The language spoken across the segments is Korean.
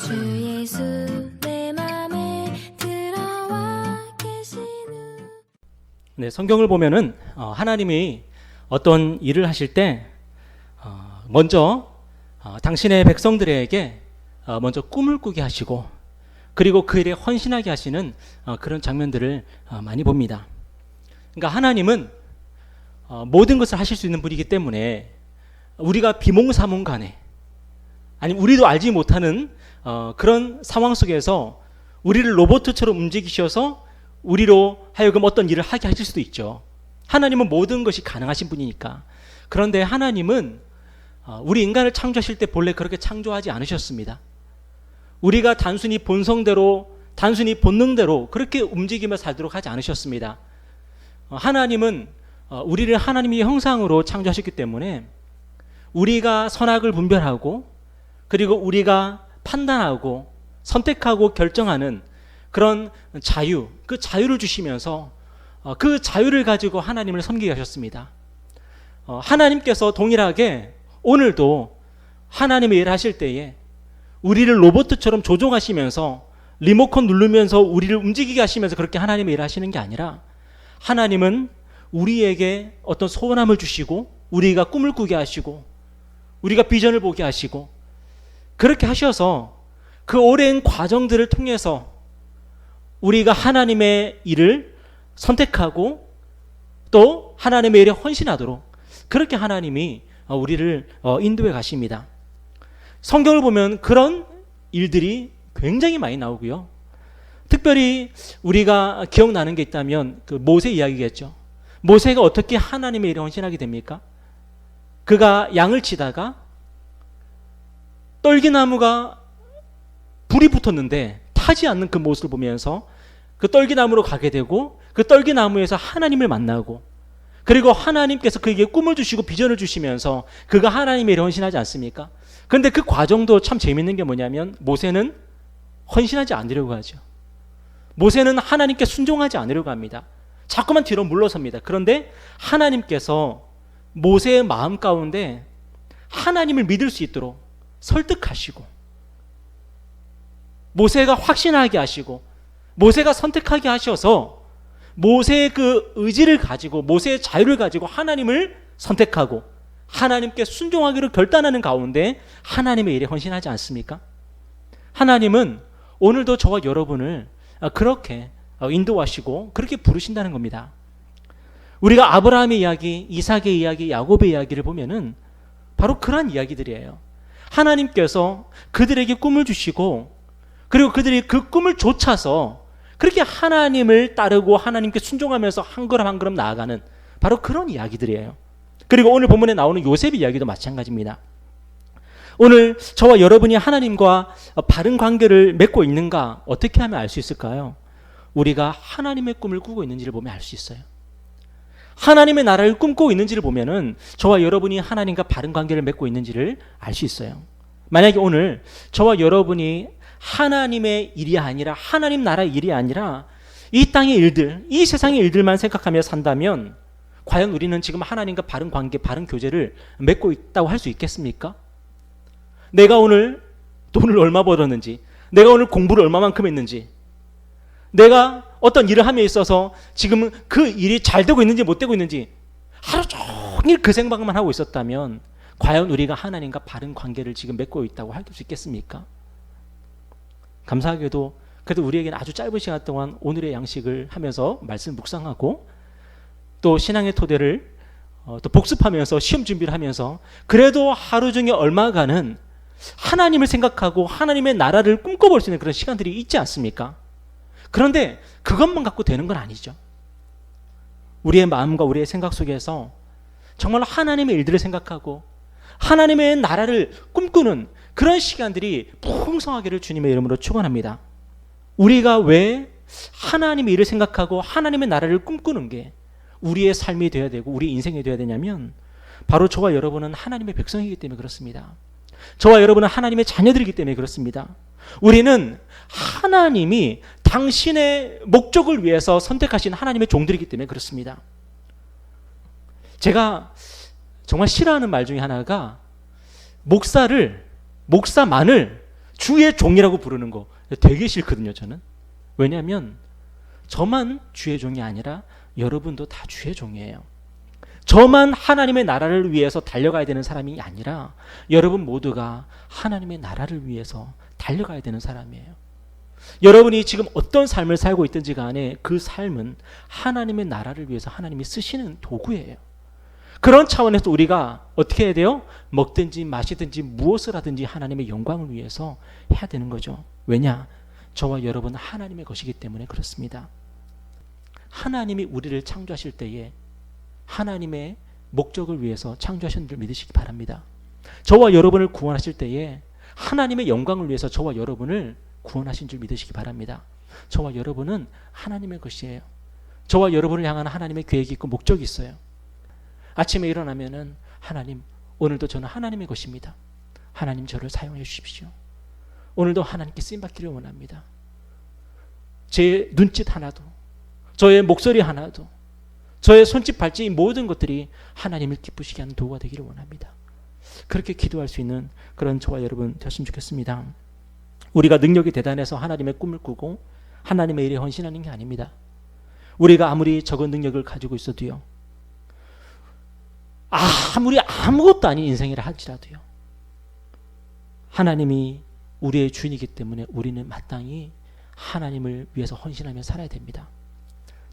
주 예수 내 맘에 들어와 계시는. 네, 성경을 보면은 하나님이 어떤 일을 하실 때 먼저 당신의 백성들에게 먼저 꿈을 꾸게 하시고 그리고 그 일에 헌신하게 하시는 그런 장면들을 많이 봅니다. 그러니까 하나님은 모든 것을 하실 수 있는 분이기 때문에 우리가 비몽사몽간에 아니면 우리도 알지 못하는 그런 상황 속에서 우리를 로봇처럼 움직이셔서 우리로 하여금 어떤 일을 하게 하실 수도 있죠. 하나님은 모든 것이 가능하신 분이니까. 그런데 하나님은 우리 인간을 창조하실 때 본래 그렇게 창조하지 않으셨습니다. 우리가 단순히 본성대로, 단순히 본능대로 그렇게 움직이며 살도록 하지 않으셨습니다. 하나님은 우리를 하나님의 형상으로 창조하셨기 때문에 우리가 선악을 분별하고 그리고 우리가 판단하고 선택하고 결정하는 그런 자유, 그 자유를 주시면서 그 자유를 가지고 하나님을 섬기게 하셨습니다. 하나님께서 동일하게 오늘도 하나님의 일을 하실 때에 우리를 로봇처럼 조종하시면서 리모컨 누르면서 우리를 움직이게 하시면서 그렇게 하나님의 일을 하시는 게 아니라 하나님은 우리에게 어떤 소원함을 주시고 우리가 꿈을 꾸게 하시고 우리가 비전을 보게 하시고 그렇게 하셔서 그 오랜 과정들을 통해서 우리가 하나님의 일을 선택하고 또 하나님의 일에 헌신하도록 그렇게 하나님이 우리를 인도해 가십니다. 성경을 보면 그런 일들이 굉장히 많이 나오고요. 특별히 우리가 기억나는 게 있다면 그 모세 이야기겠죠. 모세가 어떻게 하나님의 일에 헌신하게 됩니까? 그가 양을 치다가 떨기나무가 불이 붙었는데 타지 않는 그 모습을 보면서 그 떨기나무로 가게 되고 그 떨기나무에서 하나님을 만나고 그리고 하나님께서 그에게 꿈을 주시고 비전을 주시면서 그가 하나님의 일에 헌신하지 않습니까? 그런데 그 과정도 참 재밌는 게 뭐냐면 모세는 헌신하지 않으려고 하죠. 모세는 하나님께 순종하지 않으려고 합니다. 자꾸만 뒤로 물러섭니다. 그런데 하나님께서 모세의 마음 가운데 하나님을 믿을 수 있도록 설득하시고 모세가 확신하게 하시고 모세가 선택하게 하셔서 모세의 그 의지를 가지고 모세의 자유를 가지고 하나님을 선택하고 하나님께 순종하기로 결단하는 가운데 하나님의 일에 헌신하지 않습니까? 하나님은 오늘도 저와 여러분을 그렇게 인도하시고 그렇게 부르신다는 겁니다. 우리가 아브라함의 이야기, 이삭의 이야기, 야곱의 이야기를 보면은 바로 그런 이야기들이에요. 하나님께서 그들에게 꿈을 주시고 그리고 그들이 그 꿈을 좇아서 그렇게 하나님을 따르고 하나님께 순종하면서 한 걸음 한 걸음 나아가는 바로 그런 이야기들이에요. 그리고 오늘 본문에 나오는 요셉의 이야기도 마찬가지입니다. 오늘 저와 여러분이 하나님과 바른 관계를 맺고 있는가 어떻게 하면 알 수 있을까요? 우리가 하나님의 꿈을 꾸고 있는지를 보면 알 수 있어요. 하나님의 나라를 꿈꾸고 있는지를 보면은 저와 여러분이 하나님과 바른 관계를 맺고 있는지를 알 수 있어요. 만약에 오늘 저와 여러분이 하나님의 일이 아니라 하나님 나라의 일이 아니라 이 땅의 일들, 이 세상의 일들만 생각하며 산다면 과연 우리는 지금 하나님과 바른 관계, 바른 교제를 맺고 있다고 할 수 있겠습니까? 내가 오늘 돈을 얼마 벌었는지, 내가 오늘 공부를 얼마만큼 했는지, 내가 어떤 일을 함에 있어서 지금 그 일이 잘 되고 있는지 못 되고 있는지 하루 종일 그 생각만 하고 있었다면 과연 우리가 하나님과 바른 관계를 지금 맺고 있다고 할 수 있겠습니까? 감사하게도 그래도 우리에게는 아주 짧은 시간 동안 오늘의 양식을 하면서 말씀 묵상하고 또 신앙의 토대를 또 복습하면서 시험 준비를 하면서 그래도 하루 중에 얼마간은 하나님을 생각하고 하나님의 나라를 꿈꿔볼 수 있는 그런 시간들이 있지 않습니까? 그런데 그것만 갖고 되는 건 아니죠. 우리의 마음과 우리의 생각 속에서 정말 하나님의 일들을 생각하고 하나님의 나라를 꿈꾸는 그런 시간들이 풍성하기를 주님의 이름으로 축원합니다. 우리가 왜 하나님의 일을 생각하고 하나님의 나라를 꿈꾸는 게 우리의 삶이 되어야 되고 우리 인생이 되어야 되냐면 바로 저와 여러분은 하나님의 백성이기 때문에 그렇습니다. 저와 여러분은 하나님의 자녀들이기 때문에 그렇습니다. 우리는 하나님이 당신의 목적을 위해서 선택하신 하나님의 종들이기 때문에 그렇습니다. 제가 정말 싫어하는 말 중에 하나가 목사만을 주의 종이라고 부르는 거 되게 싫거든요, 저는. 왜냐하면 저만 주의 종이 아니라 여러분도 다 주의 종이에요. 저만 하나님의 나라를 위해서 달려가야 되는 사람이 아니라 여러분 모두가 하나님의 나라를 위해서 달려가야 되는 사람이에요. 여러분이 지금 어떤 삶을 살고 있든지 간에 그 삶은 하나님의 나라를 위해서 하나님이 쓰시는 도구예요. 그런 차원에서 우리가 어떻게 해야 돼요? 먹든지 마시든지 무엇을 하든지 하나님의 영광을 위해서 해야 되는 거죠. 왜냐? 저와 여러분은 하나님의 것이기 때문에 그렇습니다. 하나님이 우리를 창조하실 때에 하나님의 목적을 위해서 창조하신 줄 믿으시기 바랍니다. 저와 여러분을 구원하실 때에 하나님의 영광을 위해서 저와 여러분을 구원하신 줄 믿으시기 바랍니다. 저와 여러분은 하나님의 것이에요. 저와 여러분을 향한 하나님의 계획이 있고 목적이 있어요. 아침에 일어나면은 하나님, 오늘도 저는 하나님의 것입니다. 하나님 저를 사용해 주십시오. 오늘도 하나님께 쓰임받기를 원합니다. 제 눈짓 하나도, 저의 목소리 하나도, 저의 손짓 발짓 이 모든 것들이 하나님을 기쁘시게 하는 도구가 되기를 원합니다. 그렇게 기도할 수 있는 그런 저와 여러분 되었으면 좋겠습니다. 우리가 능력이 대단해서 하나님의 꿈을 꾸고 하나님의 일에 헌신하는 게 아닙니다. 우리가 아무리 적은 능력을 가지고 있어도요, 아무리 아무것도 아닌 인생이라 할지라도요, 하나님이 우리의 주인이기 때문에 우리는 마땅히 하나님을 위해서 헌신하며 살아야 됩니다.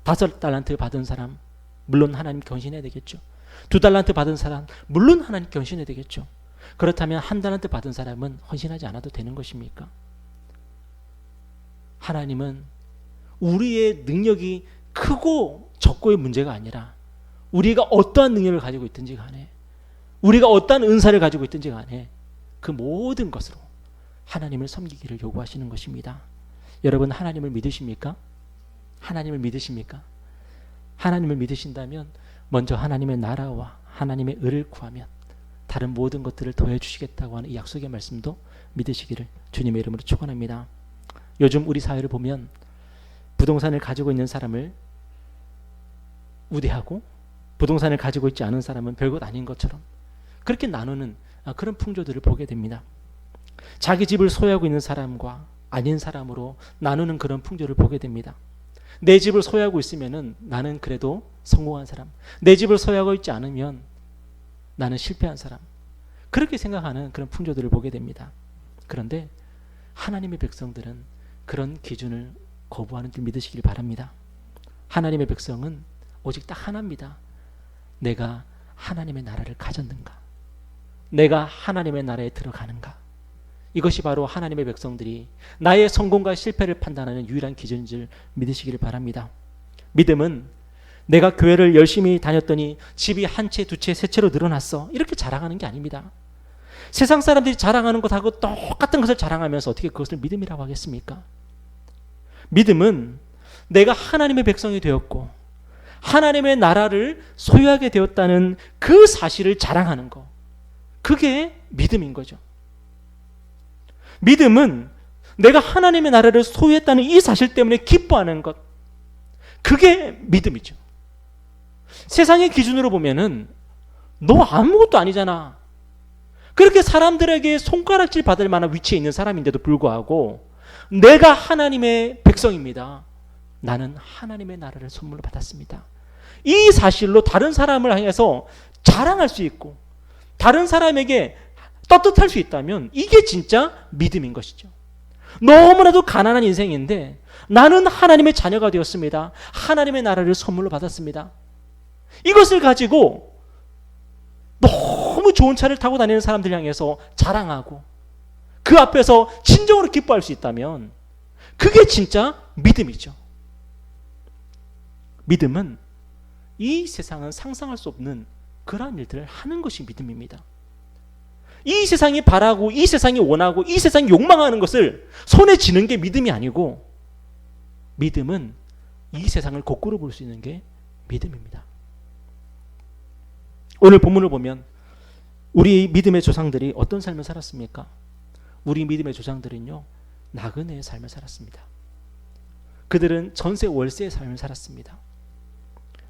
5달란트 받은 사람 물론 하나님께 헌신해야 되겠죠. 2달란트 받은 사람 물론 하나님께 헌신해야 되겠죠. 그렇다면 1달란트 받은 사람은 헌신하지 않아도 되는 것입니까? 하나님은 우리의 능력이 크고 적고의 문제가 아니라 우리가 어떠한 능력을 가지고 있든지 간에, 우리가 어떠한 은사를 가지고 있든지 간에 그 모든 것으로 하나님을 섬기기를 요구하시는 것입니다. 여러분 하나님을 믿으십니까? 하나님을 믿으십니까? 하나님을 믿으신다면 먼저 하나님의 나라와 하나님의 의를 구하면 다른 모든 것들을 더해 주시겠다고 하는 이 약속의 말씀도 믿으시기를 주님의 이름으로 축원합니다. 요즘 우리 사회를 보면 부동산을 가지고 있는 사람을 우대하고 부동산을 가지고 있지 않은 사람은 별것 아닌 것처럼 그렇게 나누는 그런 풍조들을 보게 됩니다. 자기 집을 소유하고 있는 사람과 아닌 사람으로 나누는 그런 풍조를 보게 됩니다. 내 집을 소유하고 있으면 나는 그래도 성공한 사람, 내 집을 소유하고 있지 않으면 나는 실패한 사람, 그렇게 생각하는 그런 풍조들을 보게 됩니다. 그런데 하나님의 백성들은 그런 기준을 거부하는 줄 믿으시길 바랍니다. 하나님의 백성은 오직 딱 하나입니다. 내가 하나님의 나라를 가졌는가? 내가 하나님의 나라에 들어가는가? 이것이 바로 하나님의 백성들이 나의 성공과 실패를 판단하는 유일한 기준인 줄 믿으시기를 바랍니다. 믿음은 내가 교회를 열심히 다녔더니 집이 한 채, 두 채, 세 채로 늘어났어, 이렇게 자랑하는 게 아닙니다. 세상 사람들이 자랑하는 것하고 똑같은 것을 자랑하면서 어떻게 그것을 믿음이라고 하겠습니까? 믿음은 내가 하나님의 백성이 되었고 하나님의 나라를 소유하게 되었다는 그 사실을 자랑하는 것, 그게 믿음인 거죠. 믿음은 내가 하나님의 나라를 소유했다는 이 사실 때문에 기뻐하는 것, 그게 믿음이죠. 세상의 기준으로 보면은 너 아무것도 아니잖아, 그렇게 사람들에게 손가락질 받을 만한 위치에 있는 사람인데도 불구하고 내가 하나님의 백성입니다, 나는 하나님의 나라를 선물로 받았습니다, 이 사실로 다른 사람을 향해서 자랑할 수 있고 다른 사람에게 떳떳할 수 있다면 이게 진짜 믿음인 것이죠. 너무나도 가난한 인생인데 나는 하나님의 자녀가 되었습니다, 하나님의 나라를 선물로 받았습니다, 이것을 가지고 너무 좋은 차를 타고 다니는 사람들 향해서 자랑하고 그 앞에서 진정으로 기뻐할 수 있다면 그게 진짜 믿음이죠. 믿음은 이 세상은 상상할 수 없는 그러한 일들을 하는 것이 믿음입니다. 이 세상이 바라고 이 세상이 원하고 이 세상이 욕망하는 것을 손에 쥐는 게 믿음이 아니고, 믿음은 이 세상을 거꾸로 볼 수 있는 게 믿음입니다. 오늘 본문을 보면 우리 믿음의 조상들이 어떤 삶을 살았습니까? 우리 믿음의 조상들은요, 나그네의 삶을 살았습니다. 그들은 전세 월세의 삶을 살았습니다.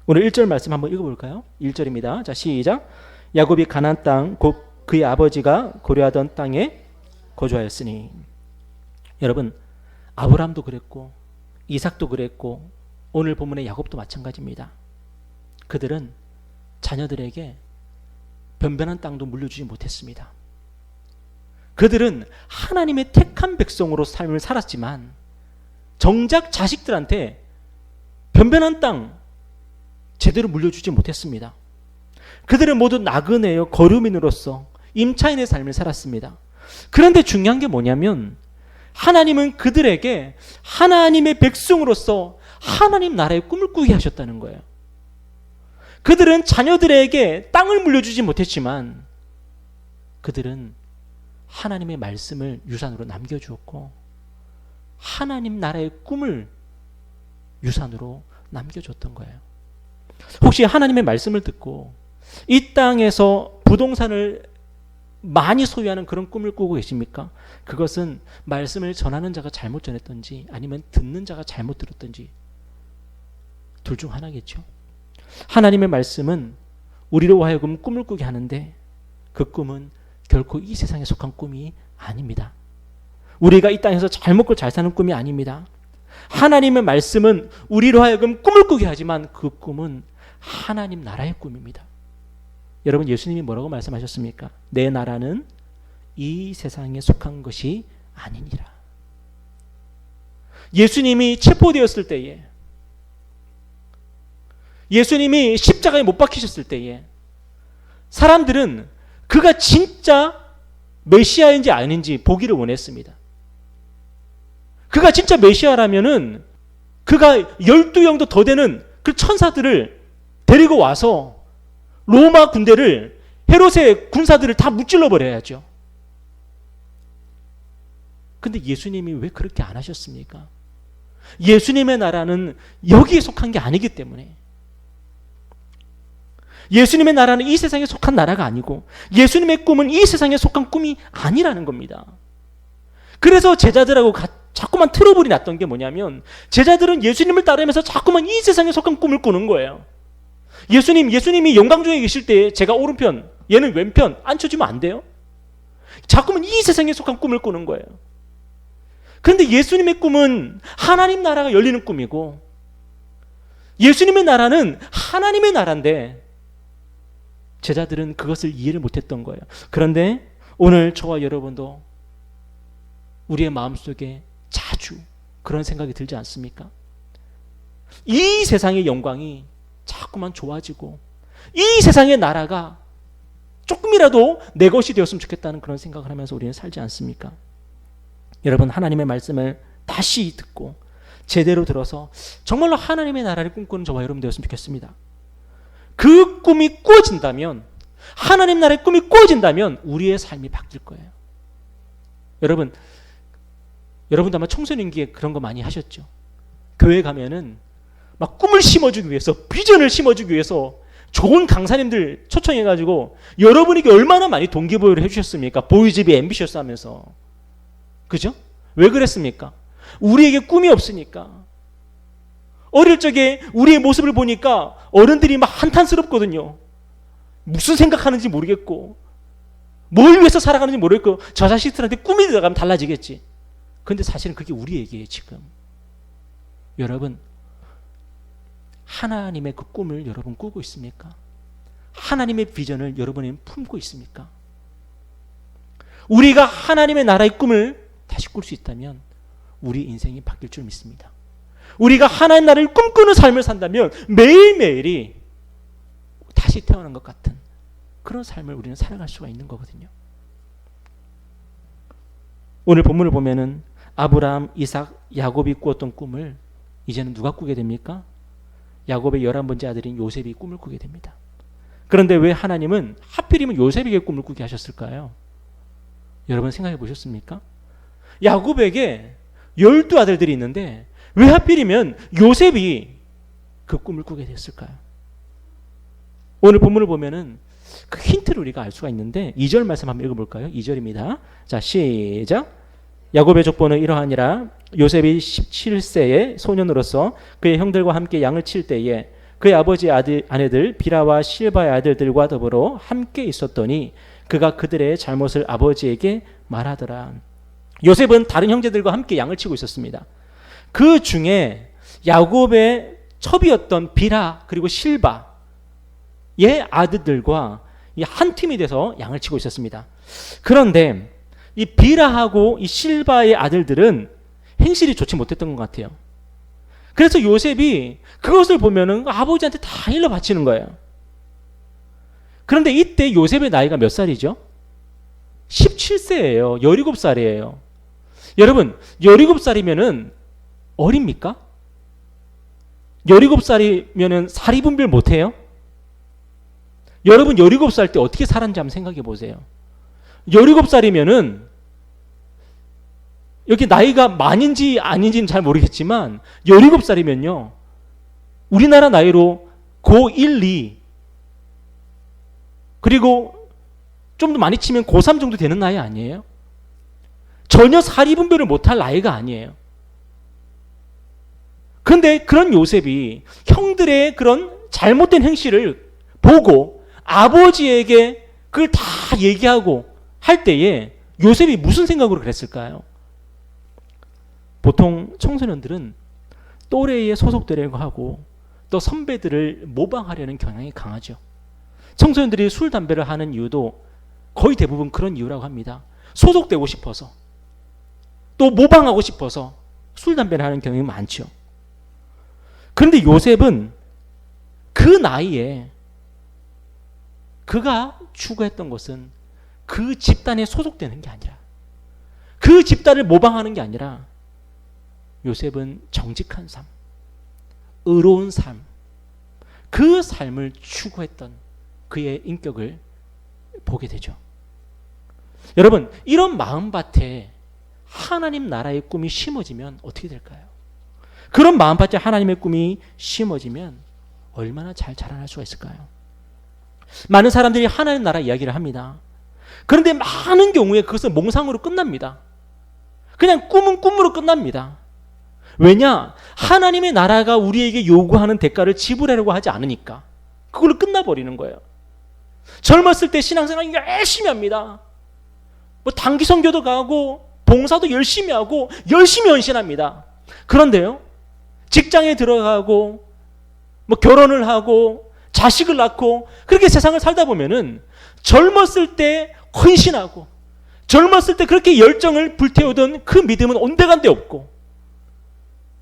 오늘 1절 말씀 한번 읽어볼까요? 1절입니다. 자, 시작. 야곱이 가나안 땅 곧 그의 아버지가 고려하던 땅에 거주하였으니. 여러분, 아브라함도 그랬고 이삭도 그랬고 오늘 본문의 야곱도 마찬가지입니다. 그들은 자녀들에게 변변한 땅도 물려주지 못했습니다. 그들은 하나님의 택한 백성으로 삶을 살았지만 정작 자식들한테 변변한 땅 제대로 물려주지 못했습니다. 그들은 모두 나그네요 거류민으로서 임차인의 삶을 살았습니다. 그런데 중요한 게 뭐냐면 하나님은 그들에게 하나님의 백성으로서 하나님 나라의 꿈을 꾸게 하셨다는 거예요. 그들은 자녀들에게 땅을 물려주지 못했지만 그들은 하나님의 말씀을 유산으로 남겨주었고 하나님 나라의 꿈을 유산으로 남겨줬던 거예요. 혹시 하나님의 말씀을 듣고 이 땅에서 부동산을 많이 소유하는 그런 꿈을 꾸고 계십니까? 그것은 말씀을 전하는 자가 잘못 전했던지 아니면 듣는 자가 잘못 들었던지 둘 중 하나겠죠. 하나님의 말씀은 우리로 하여금 꿈을 꾸게 하는데 그 꿈은 결코 이 세상에 속한 꿈이 아닙니다. 우리가 이 땅에서 잘 먹고 잘 사는 꿈이 아닙니다. 하나님의 말씀은 우리로 하여금 꿈을 꾸게 하지만 그 꿈은 하나님 나라의 꿈입니다. 여러분, 예수님이 뭐라고 말씀하셨습니까? 내 나라는 이 세상에 속한 것이 아니니라. 예수님이 체포되었을 때에, 예수님이 십자가에 못 박히셨을 때에 사람들은 그가 진짜 메시아인지 아닌지 보기를 원했습니다. 그가 진짜 메시아라면은 그가 12영도 더 되는 그 천사들을 데리고 와서 로마 군대를, 헤롯의 군사들을 다 무찔러 버려야죠. 근데 예수님이 왜 그렇게 안 하셨습니까? 예수님의 나라는 여기에 속한 게 아니기 때문에, 예수님의 나라는 이 세상에 속한 나라가 아니고 예수님의 꿈은 이 세상에 속한 꿈이 아니라는 겁니다. 그래서 제자들하고 자꾸만 트러블이 났던 게 뭐냐면 제자들은 예수님을 따르면서 자꾸만 이 세상에 속한 꿈을 꾸는 거예요. 예수님이 영광 중에 계실 때 제가 오른편, 얘는 왼편 앉혀주면 안 돼요? 자꾸만 이 세상에 속한 꿈을 꾸는 거예요. 그런데 예수님의 꿈은 하나님 나라가 열리는 꿈이고 예수님의 나라는 하나님의 나라인데 제자들은 그것을 이해를 못했던 거예요. 그런데 오늘 저와 여러분도 우리의 마음속에 자주 그런 생각이 들지 않습니까? 이 세상의 영광이 자꾸만 좋아지고 이 세상의 나라가 조금이라도 내 것이 되었으면 좋겠다는 그런 생각을 하면서 우리는 살지 않습니까? 여러분, 하나님의 말씀을 다시 듣고 제대로 들어서 정말로 하나님의 나라를 꿈꾸는 저와 여러분 되었으면 좋겠습니다. 그 꿈이 꾸어진다면, 하나님 나라의 꿈이 꾸어진다면 우리의 삶이 바뀔 거예요. 여러분도 아마 청소년기에 그런 거 많이 하셨죠. 교회 가면은 막 꿈을 심어주기 위해서, 비전을 심어주기 위해서 좋은 강사님들 초청해가지고 여러분에게 얼마나 많이 동기부여를 해주셨습니까? 보이즈비 앰비셔스 하면서. 그죠? 왜 그랬습니까? 우리에게 꿈이 없으니까. 어릴 적에 우리의 모습을 보니까 어른들이 막 한탄스럽거든요. 무슨 생각하는지 모르겠고 뭘 위해서 살아가는지 모르겠고 저 자식들한테 꿈이 들어가면 달라지겠지. 그런데 사실은 그게 우리 얘기예요. 지금 여러분, 하나님의 그 꿈을 여러분 꾸고 있습니까? 하나님의 비전을 여러분이 품고 있습니까? 우리가 하나님의 나라의 꿈을 다시 꿀 수 있다면 우리 인생이 바뀔 줄 믿습니다. 우리가 하나님 나라를 꿈꾸는 삶을 산다면 매일매일이 다시 태어난 것 같은 그런 삶을 우리는 살아갈 수가 있는 거거든요. 오늘 본문을 보면은 아브라함, 이삭, 야곱이 꾸었던 꿈을 이제는 누가 꾸게 됩니까? 야곱의 11번째 아들인 요셉이 꿈을 꾸게 됩니다. 그런데 왜 하나님은 하필이면 요셉에게 꿈을 꾸게 하셨을까요? 여러분 생각해 보셨습니까? 야곱에게 12아들들이 있는데 왜 하필이면 요셉이 그 꿈을 꾸게 됐을까요? 오늘 본문을 보면은 그 힌트를 우리가 알 수가 있는데 2절 말씀 한번 읽어볼까요? 2절입니다. 자, 시작. 야곱의 족보는 이러하니라. 요셉이 17세의 소년으로서 그의 형들과 함께 양을 칠 때에 그의 아버지의 아내들 비라와 실바의 아들들과 더불어 함께 있었더니 그가 그들의 잘못을 아버지에게 말하더라. 요셉은 다른 형제들과 함께 양을 치고 있었습니다. 그 중에 야곱의 첩이었던 빌하 그리고 실바의 아들들과 한 팀이 돼서 양을 치고 있었습니다. 그런데 이 빌하하고 이 실바의 아들들은 행실이 좋지 못했던 것 같아요. 그래서 요셉이 그것을 보면은 아버지한테 다 일러 바치는 거예요. 그런데 이때 요셉의 나이가 몇 살이죠? 17세예요. 17살이에요. 여러분, 17살이면은 어립니까? 17살이면은 사리분별 못해요? 여러분 17살 때 어떻게 살았는지 한번 생각해 보세요. 17살이면은 여기 나이가 만인지 아닌지는 잘 모르겠지만 17살이면요. 우리나라 나이로 고1, 2 그리고 좀 더 많이 치면 고3 정도 되는 나이 아니에요? 전혀 사리분별을 못할 나이가 아니에요. 그런데 그런 요셉이 형들의 그런 잘못된 행실을 보고 아버지에게 그걸 다 얘기하고 할 때에 요셉이 무슨 생각으로 그랬을까요? 보통 청소년들은 또래에 소속되려고 하고 또 선배들을 모방하려는 경향이 강하죠. 청소년들이 술, 담배를 하는 이유도 거의 대부분 그런 이유라고 합니다. 소속되고 싶어서 또 모방하고 싶어서 술, 담배를 하는 경향이 많죠. 그런데 요셉은 그 나이에 그가 추구했던 것은 그 집단에 소속되는 게 아니라 그 집단을 모방하는 게 아니라 요셉은 정직한 삶, 의로운 삶, 그 삶을 추구했던 그의 인격을 보게 되죠. 여러분, 이런 마음밭에 하나님 나라의 꿈이 심어지면 어떻게 될까요? 그런 마음밭에 하나님의 꿈이 심어지면 얼마나 잘 자라날 수가 있을까요? 많은 사람들이 하나님 나라 이야기를 합니다. 그런데 많은 경우에 그것은 몽상으로 끝납니다. 그냥 꿈은 꿈으로 끝납니다. 왜냐? 하나님의 나라가 우리에게 요구하는 대가를 지불하려고 하지 않으니까 그걸로 끝나버리는 거예요. 젊었을 때 신앙생활 열심히 합니다. 뭐 단기 선교도 가고 봉사도 열심히 하고 열심히 헌신합니다. 그런데요, 직장에 들어가고 뭐 결혼을 하고 자식을 낳고 그렇게 세상을 살다 보면은 젊었을 때 헌신하고 젊었을 때 그렇게 열정을 불태우던 그 믿음은 온데간데 없고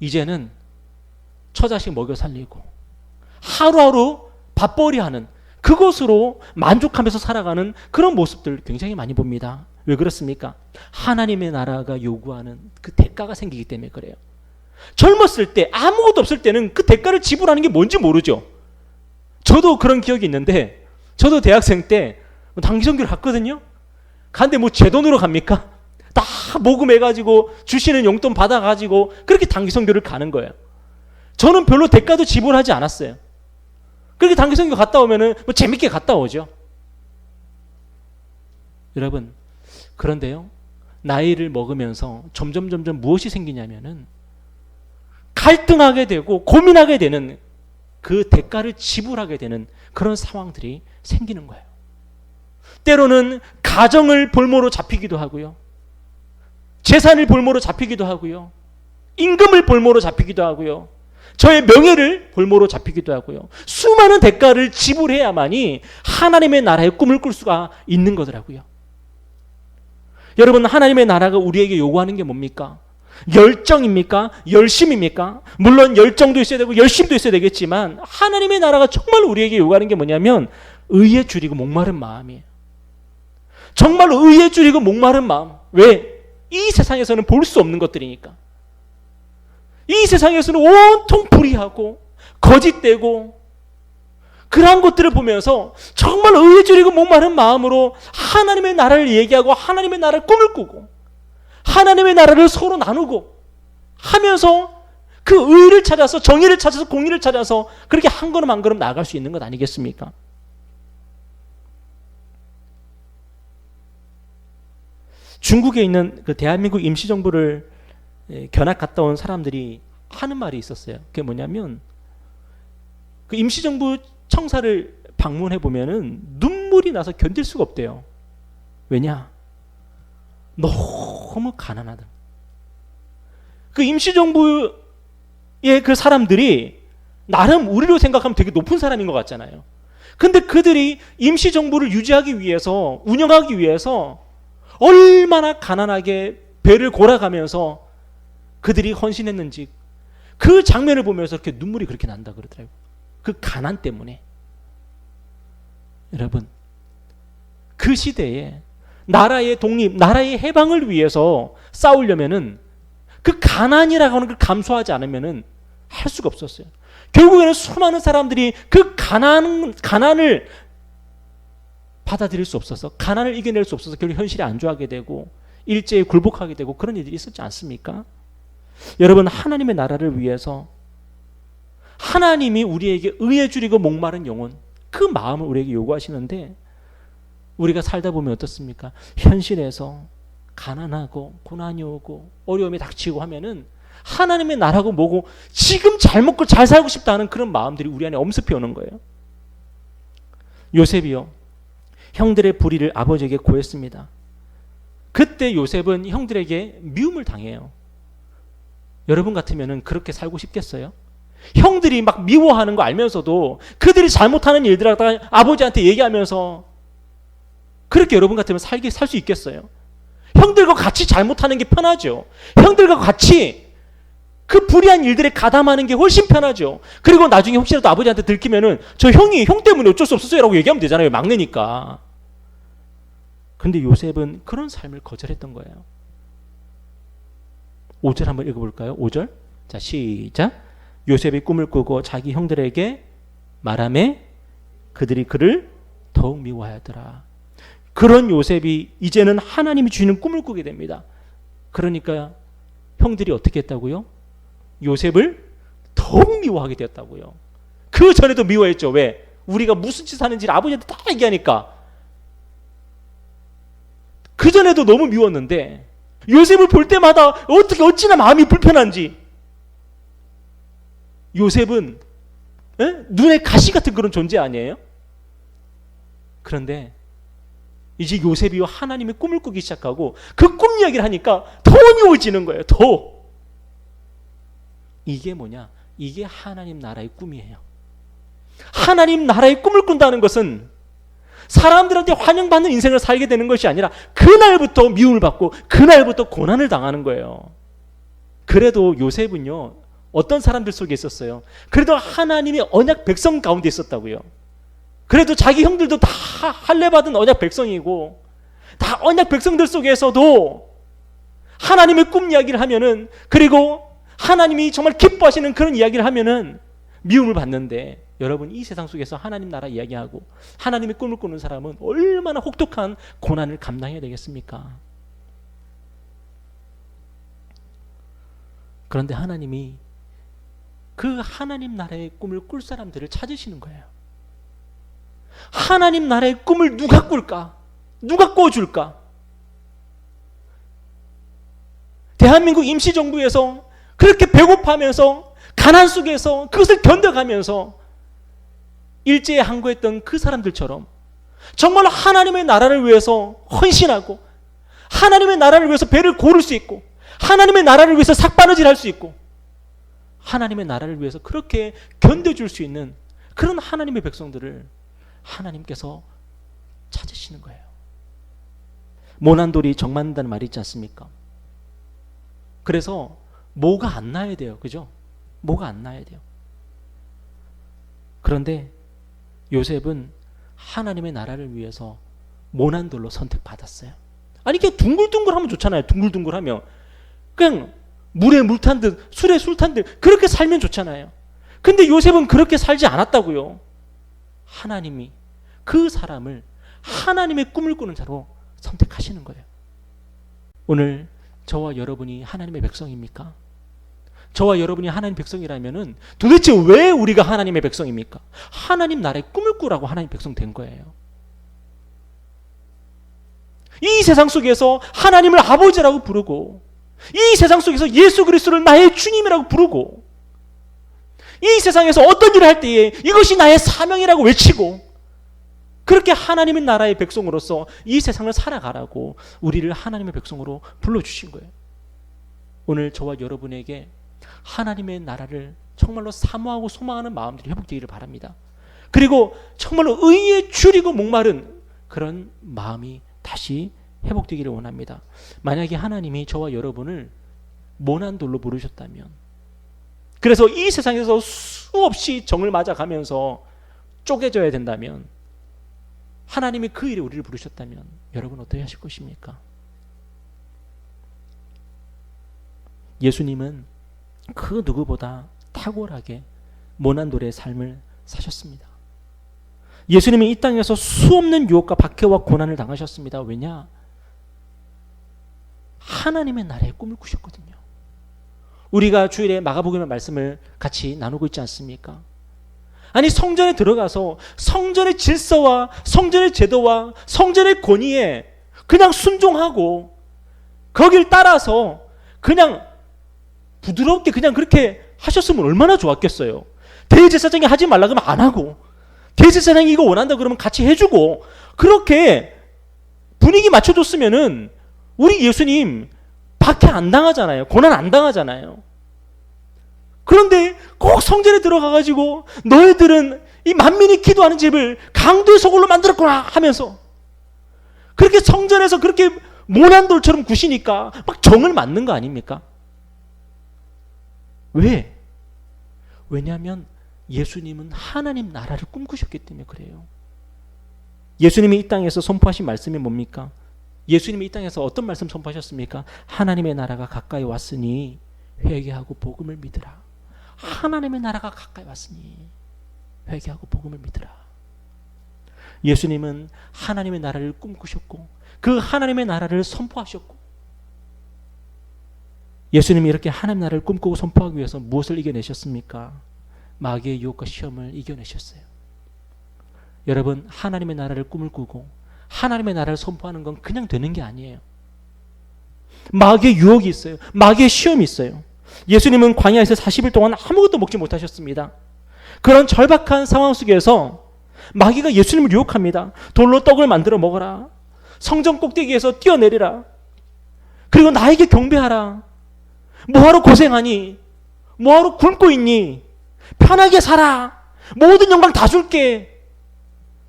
이제는 처자식 먹여 살리고 하루하루 밥벌이하는 그것으로 만족하면서 살아가는 그런 모습들 굉장히 많이 봅니다. 왜 그렇습니까? 하나님의 나라가 요구하는 그 대가가 생기기 때문에 그래요. 젊었을 때 아무것도 없을 때는 그 대가를 지불하는 게 뭔지 모르죠. 저도 그런 기억이 있는데 저도 대학생 때 단기선교를 갔거든요. 갔는데 뭐 제 돈으로 갑니까? 다 모금해가지고 주시는 용돈 받아가지고 그렇게 단기선교를 가는 거예요. 저는 별로 대가도 지불하지 않았어요. 그렇게 단기선교 갔다 오면은 뭐 재밌게 갔다 오죠. 여러분, 그런데요, 나이를 먹으면서 점점 무엇이 생기냐면은 갈등하게 되고 고민하게 되는 그 대가를 지불하게 되는 그런 상황들이 생기는 거예요. 때로는 가정을 볼모로 잡히기도 하고요. 재산을 볼모로 잡히기도 하고요. 임금을 볼모로 잡히기도 하고요. 저의 명예를 볼모로 잡히기도 하고요. 수많은 대가를 지불해야만이 하나님의 나라의 꿈을 꿀 수가 있는 거더라고요. 여러분, 하나님의 나라가 우리에게 요구하는 게 뭡니까? 열정입니까? 열심입니까? 물론 열정도 있어야 되고 열심도 있어야 되겠지만 하나님의 나라가 정말 우리에게 요구하는 게 뭐냐면 의에 줄이고 목마른 마음이에요. 정말로 의에 줄이고 목마른 마음. 왜? 이 세상에서는 볼 수 없는 것들이니까. 이 세상에서는 온통 불의하고 거짓되고 그러한 것들을 보면서 정말 의에 줄이고 목마른 마음으로 하나님의 나라를 얘기하고 하나님의 나라를 꿈을 꾸고 하나님의 나라를 서로 나누고 하면서 그 의를 찾아서 정의를 찾아서 공의를 찾아서 그렇게 한 걸음 한 걸음 나아갈 수 있는 것 아니겠습니까? 중국에 있는 그 대한민국 임시정부를 견학 갔다 온 사람들이 하는 말이 있었어요. 그게 뭐냐면 그 임시정부 청사를 방문해 보면은 눈물이 나서 견딜 수가 없대요. 왜냐? 너무 너무 가난하다. 그 임시정부의 그 사람들이 나름 우리로 생각하면 되게 높은 사람인 것 같잖아요. 근데 그들이 임시정부를 유지하기 위해서, 운영하기 위해서 얼마나 가난하게 배를 골아가면서 그들이 헌신했는지 그 장면을 보면서 이렇게 눈물이 그렇게 난다 그러더라고요. 그 가난 때문에. 여러분, 그 시대에 나라의 독립, 나라의 해방을 위해서 싸우려면은 그 가난이라고 하는 걸 감수하지 않으면은 할 수가 없었어요. 결국에는 수많은 사람들이 그 가난을 받아들일 수 없어서, 가난을 이겨낼 수 없어서 결국 현실에 안주하게 되고 일제에 굴복하게 되고 그런 일들이 있었지 않습니까? 여러분, 하나님의 나라를 위해서 하나님이 우리에게 의에 줄이고 목마른 영혼, 그 마음을 우리에게 요구하시는데 우리가 살다 보면 어떻습니까? 현실에서 가난하고 고난이 오고 어려움이 닥치고 하면은 하나님의 나라고 뭐고 지금 잘 먹고 잘 살고 싶다는 그런 마음들이 우리 안에 엄습해 오는 거예요. 요셉이요, 형들의 불의를 아버지에게 고했습니다. 그때 요셉은 형들에게 미움을 당해요. 여러분 같으면은 그렇게 살고 싶겠어요? 형들이 막 미워하는 거 알면서도 그들이 잘못하는 일들을 갖다가 아버지한테 얘기하면서 그렇게 여러분 같으면 살 수 있겠어요? 형들과 같이 잘못하는 게 편하죠. 형들과 같이 그 불의한 일들에 가담하는 게 훨씬 편하죠. 그리고 나중에 혹시라도 아버지한테 들키면은 저 형이 형 때문에 어쩔 수 없었어요 라고 얘기하면 되잖아요. 막내니까. 근데 요셉은 그런 삶을 거절했던 거예요. 5절 한번 읽어볼까요? 5절. 자, 시작. 요셉이 꿈을 꾸고 자기 형들에게 말하매 그들이 그를 더욱 미워하더라. 그런 요셉이 이제는 하나님이 주시는 꿈을 꾸게 됩니다. 그러니까 형들이 어떻게 했다고요? 요셉을 더욱 미워하게 되었다고요. 그 전에도 미워했죠. 왜? 우리가 무슨 짓 하는지를 아버지한테 다 얘기하니까. 그 전에도 너무 미웠는데 요셉을 볼 때마다 어찌나 마음이 불편한지. 요셉은 눈에 가시 같은 그런 존재 아니에요? 그런데 이제 요셉이 하나님의 꿈을 꾸기 시작하고 그 꿈 이야기를 하니까 더 미워지는 거예요. 더. 이게 뭐냐? 이게 하나님 나라의 꿈이에요. 하나님 나라의 꿈을 꾼다는 것은 사람들한테 환영받는 인생을 살게 되는 것이 아니라 그날부터 미움을 받고 그날부터 고난을 당하는 거예요. 그래도 요셉은요, 어떤 사람들 속에 있었어요? 그래도 하나님의 언약 백성 가운데 있었다고요. 그래도 자기 형들도 다 할례받은 언약 백성이고 다 언약 백성들 속에서도 하나님의 꿈 이야기를 하면은, 그리고 하나님이 정말 기뻐하시는 그런 이야기를 하면은 미움을 받는데, 여러분 이 세상 속에서 하나님 나라 이야기하고 하나님의 꿈을 꾸는 사람은 얼마나 혹독한 고난을 감당해야 되겠습니까? 그런데 하나님이 그 하나님 나라의 꿈을 꿀 사람들을 찾으시는 거예요. 하나님 나라의 꿈을 누가 꿀까? 누가 꿔줄까? 대한민국 임시정부에서 그렇게 배고파하면서 가난 속에서 그것을 견뎌가면서 일제에 항거했던 그 사람들처럼 정말 하나님의 나라를 위해서 헌신하고 하나님의 나라를 위해서 배를 고를 수 있고 하나님의 나라를 위해서 삭바느질 할 수 있고 하나님의 나라를 위해서 그렇게 견뎌줄 수 있는 그런 하나님의 백성들을 하나님께서 찾으시는 거예요. 모난 돌이 정 맞는다는 말이 있지 않습니까? 그래서 뭐가 안 나야 돼요. 그죠? 뭐가 안 나야 돼요. 그런데 요셉은 하나님의 나라를 위해서 모난 돌로 선택받았어요. 아니 이게 둥글둥글하면 좋잖아요. 둥글둥글하면 그냥 물에 물 탄 듯 술에 술 탄 듯 그렇게 살면 좋잖아요. 근데 요셉은 그렇게 살지 않았다고요. 하나님이 그 사람을 하나님의 꿈을 꾸는 자로 선택하시는 거예요. 오늘 저와 여러분이 하나님의 백성입니까? 저와 여러분이 하나님 백성이라면은 도대체 왜 우리가 하나님의 백성입니까? 하나님 나라의 꿈을 꾸라고 하나님 백성 된 거예요. 이 세상 속에서 하나님을 아버지라고 부르고 이 세상 속에서 예수 그리스도를 나의 주님이라고 부르고 이 세상에서 어떤 일을 할 때에 이것이 나의 사명이라고 외치고 그렇게 하나님의 나라의 백성으로서 이 세상을 살아가라고 우리를 하나님의 백성으로 불러주신 거예요. 오늘 저와 여러분에게 하나님의 나라를 정말로 사모하고 소망하는 마음들이 회복되기를 바랍니다. 그리고 정말로 의에 줄이고 목마른 그런 마음이 다시 회복되기를 원합니다. 만약에 하나님이 저와 여러분을 모난 돌로 부르셨다면, 그래서 이 세상에서 수없이 정을 맞아가면서 쪼개져야 된다면, 하나님이 그 일에 우리를 부르셨다면 여러분 어떻게 하실 것입니까? 예수님은 그 누구보다 탁월하게 모난돌의 삶을 사셨습니다. 예수님은 이 땅에서 수없는 유혹과 박해와 고난을 당하셨습니다. 왜냐? 하나님의 나라의 꿈을 꾸셨거든요. 우리가 주일에 마가복음의 말씀을 같이 나누고 있지 않습니까? 아니, 성전에 들어가서 성전의 질서와 성전의 제도와 성전의 권위에 그냥 순종하고 거길 따라서 그냥 부드럽게 그냥 그렇게 하셨으면 얼마나 좋았겠어요. 대제사장이 하지 말라 그러면 안 하고, 대제사장이 이거 원한다 그러면 같이 해주고, 그렇게 분위기 맞춰줬으면은 우리 예수님 박해 안 당하잖아요. 고난 안 당하잖아요. 그런데 꼭 성전에 들어가가지고 너희들은 이 만민이 기도하는 집을 강도의 소굴로 만들었구나 하면서 그렇게 성전에서 그렇게 모난돌처럼 구시니까 막 정을 맞는 거 아닙니까? 왜? 왜냐하면 예수님은 하나님 나라를 꿈꾸셨기 때문에 그래요. 예수님이 이 땅에서 선포하신 말씀이 뭡니까? 예수님이 이 땅에서 어떤 말씀 선포하셨습니까? 하나님의 나라가 가까이 왔으니 회개하고 복음을 믿으라. 하나님의 나라가 가까이 왔으니 회개하고 복음을 믿으라. 예수님은 하나님의 나라를 꿈꾸셨고 그 하나님의 나라를 선포하셨고, 예수님이 이렇게 하나님 나라를 꿈꾸고 선포하기 위해서 무엇을 이겨내셨습니까? 마귀의 유혹과 시험을 이겨내셨어요. 여러분, 하나님의 나라를 꿈을 꾸고 하나님의 나라를 선포하는 건 그냥 되는 게 아니에요. 마귀의 유혹이 있어요. 마귀의 시험이 있어요. 예수님은 광야에서 40일 동안 아무것도 먹지 못하셨습니다. 그런 절박한 상황 속에서 마귀가 예수님을 유혹합니다. 돌로 떡을 만들어 먹어라. 성전 꼭대기에서 뛰어내리라. 그리고 나에게 경배하라. 뭐하러 고생하니? 뭐하러 굶고 있니? 편하게 살아. 모든 영광 다 줄게.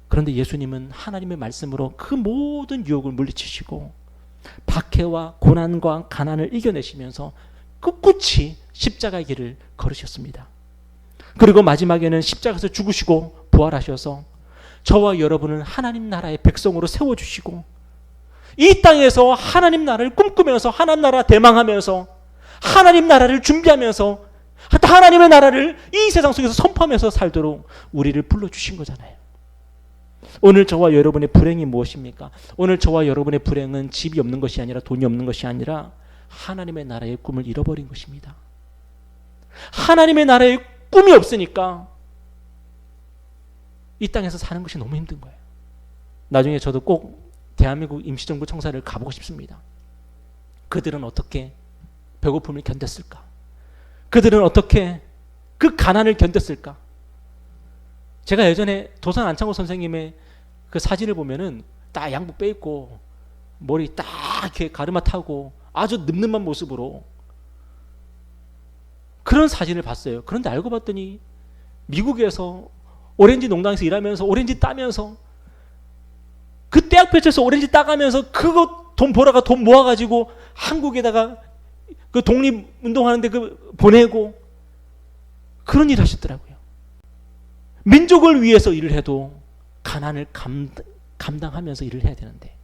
그런데 예수님은 하나님의 말씀으로 그 모든 유혹을 물리치시고 박해와 고난과 가난을 이겨내시면서 꿋꿋이 십자가의 길을 걸으셨습니다. 그리고 마지막에는 십자가에서 죽으시고 부활하셔서 저와 여러분을 하나님 나라의 백성으로 세워주시고 이 땅에서 하나님 나라를 꿈꾸면서 하나님 나라 대망하면서 하나님 나라를 준비하면서 하나님의 나라를 이 세상 속에서 선포하면서 살도록 우리를 불러주신 거잖아요. 오늘 저와 여러분의 불행이 무엇입니까? 오늘 저와 여러분의 불행은 집이 없는 것이 아니라 돈이 없는 것이 아니라 하나님의 나라의 꿈을 잃어버린 것입니다. 하나님의 나라의 꿈이 없으니까 이 땅에서 사는 것이 너무 힘든 거예요. 나중에 저도 꼭 대한민국 임시정부 청사를 가보고 싶습니다. 그들은 어떻게 배고픔을 견뎠을까? 그들은 어떻게 그 가난을 견뎠을까? 제가 예전에 도산 안창호 선생님의 그 사진을 보면은 딱 양복 빼입고 머리 딱 이렇게 가르마 타고 아주 늠름한 모습으로 그런 사진을 봤어요. 그런데 알고 봤더니 미국에서 오렌지 농장에서 일하면서 오렌지 따면서 그 떼약볕에서 오렌지 따가면서 그거 돈 벌어가 돈 모아가지고 한국에다가 그 독립운동하는데 그 보내고 그런 일 하셨더라고요. 민족을 위해서 일을 해도 가난을 감당하면서 일을 해야 되는데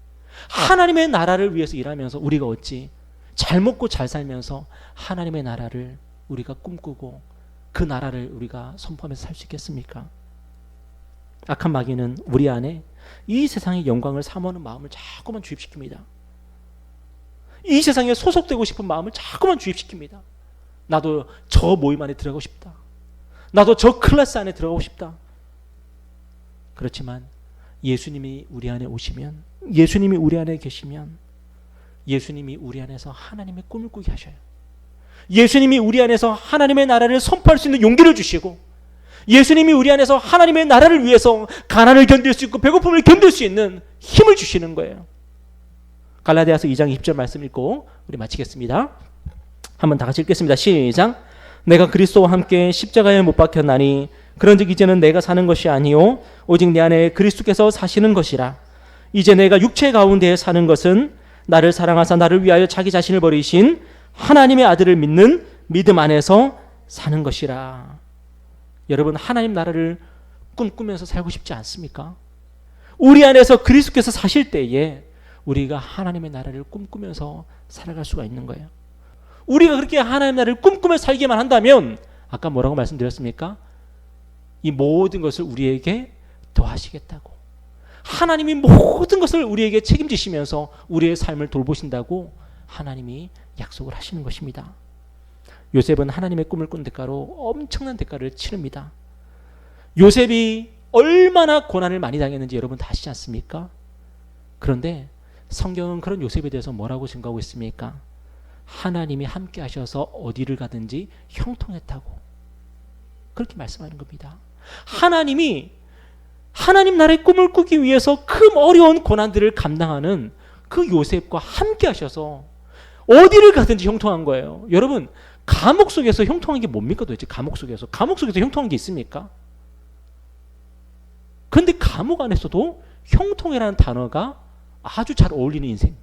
하나님의 나라를 위해서 일하면서 우리가 어찌 잘 먹고 잘 살면서 하나님의 나라를 우리가 꿈꾸고 그 나라를 우리가 선포하면서 살 수 있겠습니까? 악한 마귀는 우리 안에 이 세상의 영광을 사모하는 마음을 자꾸만 주입시킵니다. 이 세상에 소속되고 싶은 마음을 자꾸만 주입시킵니다. 나도 저 모임 안에 들어가고 싶다. 나도 저 클래스 안에 들어가고 싶다. 그렇지만 예수님이 우리 안에 오시면, 예수님이 우리 안에 계시면 예수님이 우리 안에서 하나님의 꿈을 꾸게 하셔요. 예수님이 우리 안에서 하나님의 나라를 선포할 수 있는 용기를 주시고 예수님이 우리 안에서 하나님의 나라를 위해서 가난을 견딜 수 있고 배고픔을 견딜 수 있는 힘을 주시는 거예요. 갈라디아서 2장 20절 말씀 읽고 우리 마치겠습니다. 한번 다 같이 읽겠습니다. 시작. 내가 그리스도와 함께 십자가에 못 박혔나니 그런즉 이제는 내가 사는 것이 아니요 오직 내 안에 그리스도께서 사시는 것이라. 이제 내가 육체 가운데 사는 것은 나를 사랑하사 나를 위하여 자기 자신을 버리신 하나님의 아들을 믿는 믿음 안에서 사는 것이라. 여러분, 하나님 나라를 꿈꾸면서 살고 싶지 않습니까? 우리 안에서 그리스도께서 사실 때에 우리가 하나님의 나라를 꿈꾸면서 살아갈 수가 있는 거예요. 우리가 그렇게 하나님의 나라를 꿈꾸며 살기만 한다면 아까 뭐라고 말씀드렸습니까? 이 모든 것을 우리에게 더하시겠다고. 하나님이 모든 것을 우리에게 책임지시면서 우리의 삶을 돌보신다고 하나님이 약속을 하시는 것입니다. 요셉은 하나님의 꿈을 꾼 대가로 엄청난 대가를 치릅니다. 요셉이 얼마나 고난을 많이 당했는지 여러분 다 아시지 않습니까? 그런데 성경은 그런 요셉에 대해서 뭐라고 증거하고 있습니까? 하나님이 함께 하셔서 어디를 가든지 형통했다고 그렇게 말씀하는 겁니다. 하나님이 하나님 나라의 꿈을 꾸기 위해서 그 어려운 고난들을 감당하는 그 요셉과 함께 하셔서 어디를 가든지 형통한 거예요. 여러분, 감옥 속에서 형통한 게 뭡니까 도대체? 감옥 속에서 형통한 게 있습니까? 그런데 감옥 안에서도 형통이라는 단어가 아주 잘 어울리는 인생.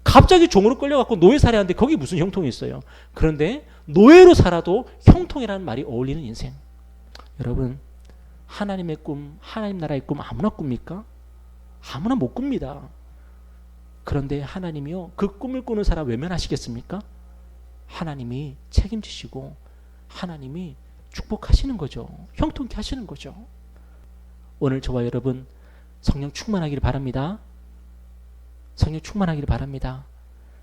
갑자기 종으로 끌려갖고 노예 살해하는데 거기 무슨 형통이 있어요? 그런데 노예로 살아도 형통이라는 말이 어울리는 인생. 여러분, 하나님의 꿈, 하나님 나라의 꿈 아무나 꿉니까? 아무나 못 꿉니다. 그런데 하나님이요, 그 꿈을 꾸는 사람 외면하시겠습니까? 하나님이 책임지시고 하나님이 축복하시는 거죠. 형통케 하시는 거죠. 오늘 저와 여러분 성령 충만하기를 바랍니다. 성령 충만하기를 바랍니다.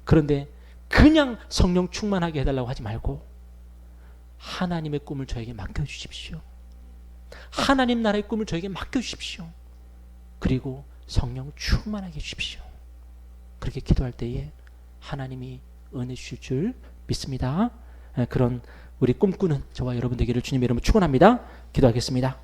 그런데 그냥 성령 충만하게 해달라고 하지 말고 하나님의 꿈을 저에게 맡겨주십시오. 하나님 나라의 꿈을 저에게 맡겨주십시오. 그리고 성령 충만하게 해주십시오. 그렇게 기도할 때에 하나님이 은혜 주실 줄 믿습니다. 그런 우리 꿈꾸는 저와 여러분 되기를 주님의 이름으로 축원합니다. 기도하겠습니다.